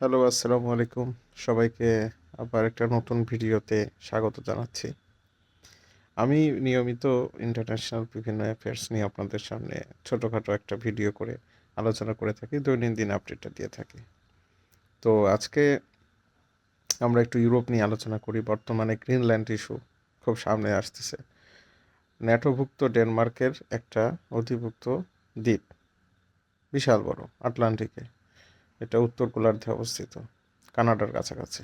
Hello, আসসালামু আলাইকুম। সবাইকে আবার একটা নতুন ভিডিওতে স্বাগত জানাচ্ছি। আমি নিয়মিত ইন্টারন্যাশনাল বিভিন্ন অ্যাফেয়ার্স নিয়ে আপনাদের সামনে ছোটোখাটো একটা ভিডিও করে আলোচনা করে থাকি, দৈনন্দিন আপডেটটা দিয়ে থাকি। তো আজকে আমরা একটু ইউরোপ নিয়ে আলোচনা করি। বর্তমানে গ্রিনল্যান্ড ইস্যু খুব সামনে আসতেছে। ন্যাটোভুক্ত ডেনমার্কের একটা অধিভুক্ত দ্বীপ, বিশাল বড়, আটলান্টিকে। এটা উত্তর গোলার্ধে অবস্থিত, কানাডার কাছাকাছি।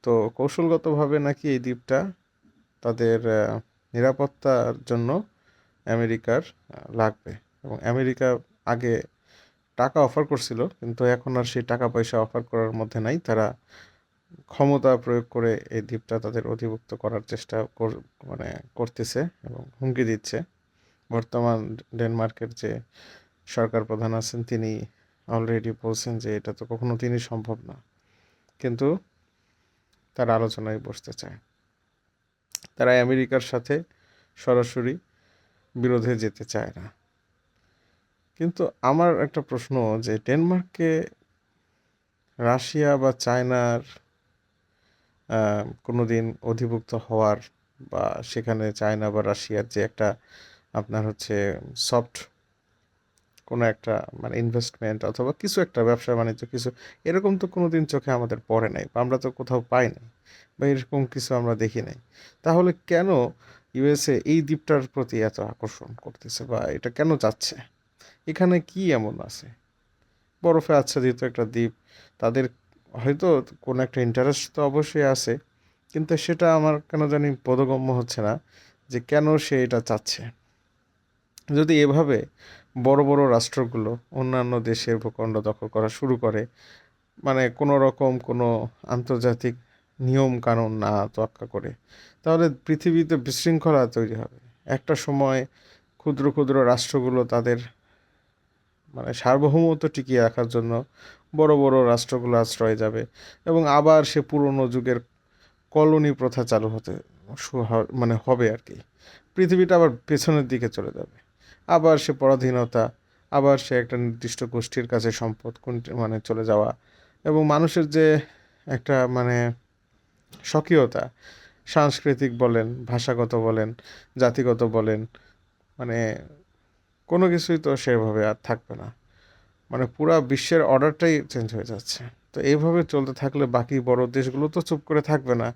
তো কৌশলগতভাবে নাকি এই দ্বীপটা তাদের নিরাপত্তার জন্য আমেরিকার লাগবে, এবং আমেরিকা আগে টাকা অফার করছিল, কিন্তু এখন আর সেই টাকা পয়সা অফার করার মধ্যে নাই। তারা ক্ষমতা প্রয়োগ করে এই দ্বীপটা তাদের অধিভুক্ত করার চেষ্টা মানে করতেছে এবং হুমকি দিচ্ছে। বর্তমান ডেনমার্কের যে সরকার প্রধান আছেন, তিনি অলরেডি বলছেন যে এটা তো কখনো তিনি সম্ভব না, কিন্তু তারা আলোচনায় বসতে চায়। তারা আমেরিকার সাথে সরাসরি বিরোধে যেতে চায় না। কিন্তু আমার একটা প্রশ্ন, যে ডেনমার্ককে রাশিয়া বা চায়নার কোনো দিন অধিভুক্ত হওয়ার, বা সেখানে চায়না বা রাশিয়ার যে একটা আপনার হচ্ছে সফট কোনো একটা মানে ইনভেস্টমেন্ট অথবা কিছু একটা ব্যবসা বাণিজ্য কিছু, এরকম তো কোনো দিন চোখে আমাদের পড়ে নাই, বা আমরা তো কোথাও পাই নাই, বা এরকম কিছু আমরা দেখি নাই। তাহলে কেন ইউএসএ এই দ্বীপটার প্রতি এত আকর্ষণ করতেছে, বা এটা কেন চাচ্ছে? এখানে কি এমন আছে? বরফে আচ্ছাদিত একটা দ্বীপ, তাদের হয়তো কোনো একটা ইন্টারেস্ট তো অবশ্যই আছে, কিন্তু সেটা আমার কেন জানি বোধগম্য হচ্ছে না যে কেন সে এটা চাচ্ছে। যদি এভাবে বড় বড় রাষ্ট্রগুলো অন্যান্য দেশের ভূখণ্ড দখল করা শুরু করে, মানে কোনো রকম কোনো আন্তর্জাতিক নিয়ম কানুন না তোয়াক্কা করে, তাহলে পৃথিবীতে বিশৃঙ্খলা তৈরি হবে। একটা সময় ক্ষুদ্র ক্ষুদ্র রাষ্ট্রগুলো তাদের মানে সার্বভৌমত্ব টিকিয়ে রাখার জন্য বড় বড় রাষ্ট্রগুলো আশ্রয় যাবে, এবং আবার সে পুরনো যুগের কলোনি প্রথা চালু হতে মানে হবে আর কি। পৃথিবীটা আবার পেছনের দিকে চলে যাবে, আবার সে পরাধীনতা, আবার সে একটা নির্দিষ্ট গোষ্ঠীর কাছে সম্পদ মানে চলে যাওয়া, এবং মানুষের যে একটা মানে স্বকীয়তা, সাংস্কৃতিক বলেন, ভাষাগত বলেন, জাতিগত বলেন, মানে কোনো কিছুই তো সেভাবে আর থাকবে না। মানে পুরা বিশ্বের অর্ডারটাই চেঞ্জ হয়ে যাচ্ছে। তো এইভাবে চলতে থাকলে বাকি বড় দেশগুলো তো চুপ করে থাকবে না।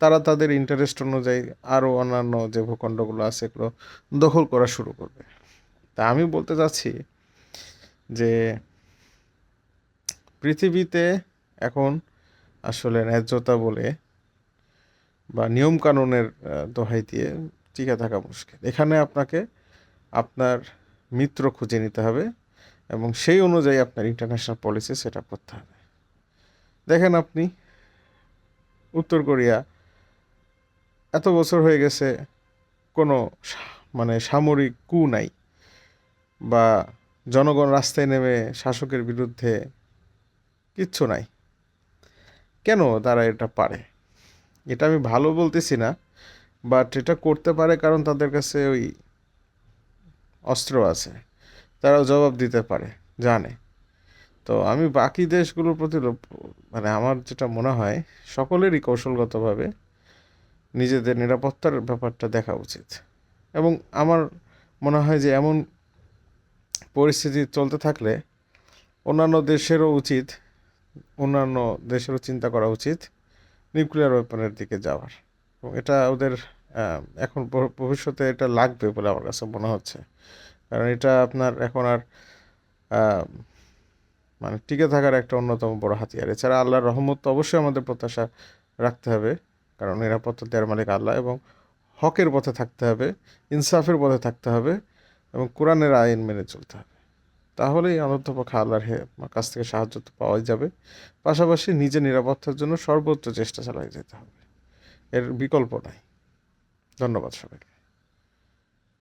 তারা তাদের ইন্টারেস্ট অনুযায়ী আরও অন্যান্য যে ভূখণ্ডগুলো আছে এগুলো দখল করা শুরু করবে। তা আমি বলতে চাচ্ছি যে পৃথিবীতে এখন আসলে ন্যায্যতা বলে বা নিয়মকানুনের দোহাই দিয়ে টিকে থাকা মুশকিল। এখানে আপনাকে আপনার মিত্র খুঁজে নিতে হবে, এবং সেই অনুযায়ী আপনার ইন্টারন্যাশনাল পলিসি সেট আপ করতে হবে। দেখেন আপনি, উত্তর কোরিয়া এত বছর হয়ে গেছে, কোনো মানে সামরিক কু নাই, বা জনগণ রাস্তায় নেমে শাসকের বিরুদ্ধে কিচ্ছু নাই। কেন তারা এটা পারে? এটা আমি ভালো বলতেছি না, বাট এটা করতে পারে কারণ তাদের কাছে ওই অস্ত্র আছে, তারাও জবাব দিতে পারে, জানে। তো আমি বাকি দেশগুলোর প্রতি মানে আমার যেটা মনে হয়, সকলেরই কৌশলগতভাবে নিজেদের নিরাপত্তার ব্যাপারটা দেখা উচিত। এবং আমার মনে হয় যে এমন পরিস্থিতি চলতে থাকলে অন্যান্য দেশেরও চিন্তা করা উচিত নিউক্লিয়ার ওয়েপনের দিকে যাওয়ার। এবং এটা ওদের এখন ভবিষ্যতে এটা লাগবে বলে আমার কাছে মনে হচ্ছে। কারণ এটা আপনার এখন আর আহ, মানে টিকে থাকার একটা অন্যতম বড় হাতিয়ার। এছাড়া আল্লাহর রহমত তো অবশ্যই আমাদের প্রত্যাশা রাখতে হবে, কারণ নিরাপত্তা দেওয়ার মালিক আল্লাহ, এবং হকের পথে থাকতে হবে, ইনসাফের পথে থাকতে হবে, এবং কোরআনের আইন মেনে চলতে হবে। তাহলেই অন্ততপক্ষে আল্লাহর কাছ থেকে সাহায্য তো পাওয়াই যাবে। পাশাপাশি নিজের নিরাপত্তার জন্য সর্বোচ্চ চেষ্টা চালিয়ে যেতে হবে, এর বিকল্প নাই। ধন্যবাদ সবাইকে।